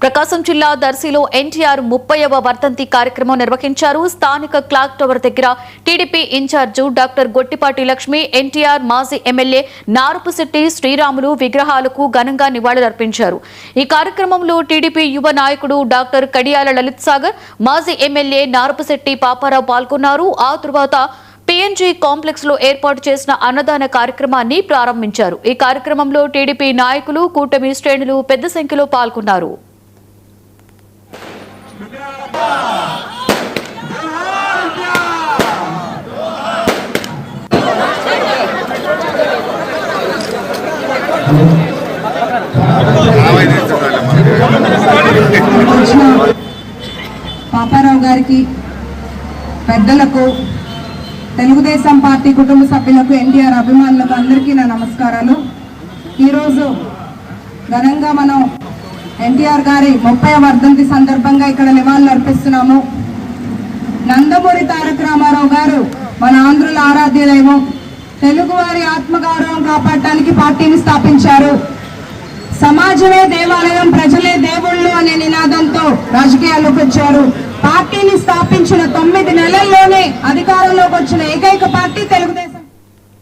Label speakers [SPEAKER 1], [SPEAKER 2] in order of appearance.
[SPEAKER 1] ప్రకాశం జిల్లా దర్శిలో ఎన్టీఆర్ 30వ వర్ధంతి కార్యక్రమం నిర్వహించారు. స్థానిక క్లాక్ టవర్ దగ్గర TDP in charge doctor Gottipati Lakshmi, NTR మాజీ ఎమ్మెల్యే నారపుశెట్టి శ్రీరాములు విగ్రహాలకు ఘనంగా నివాళులర్పించారు. ఈ కార్యక్రమంలో టీడీపీ యువ నాయకుడు డాక్టర్ కడియాల లలిత్ సాగర్, మాజీ ఎమ్మెల్యే నారపుశెట్టి పాపారావు పాల్గొన్నారు. ఆ తరువాత పీఎన్జీ కాంప్లెక్స్ లో ఏర్పాటు చేసిన అన్నదాన కార్యక్రమాన్ని ప్రారంభించారు. ఈ కార్యక్రమంలో టీడీపీ నాయకులు, కూటమి శ్రేణులు పెద్ద సంఖ్యలో పాల్గొన్నారు.
[SPEAKER 2] పాపారావు గారికి, పెద్దలకు, తెలుగుదేశం పార్టీ కుటుంబ సభ్యులకు, ఎన్టీఆర్ అభిమానులకు అందరికీ నా నమస్కారాలు. ఈరోజు ఘనంగా మనం ఎన్టీఆర్ గారి 30వ వర్ధంతి సందర్భంగా ఇక్కడ నివాళులు అర్పిస్తున్నాము. నందమూరి తారక రామారావు గారు మన ఆంధ్రుల ఆరాధ్య దైవం. తెలుగువారి ఆత్మగౌరవం కాపాడటానికి పార్టీని స్థాపించారు. సమాజమే దేవాలయం, ప్రజలే దేవుళ్ళు అనే నినాదంతో రాజకీయాల్లోకి వచ్చారు. పార్టీని స్థాపించిన 9 నెలల్లోనే అధికారంలోకి వచ్చిన ఏకైక పార్టీ తెలుగుదేశం.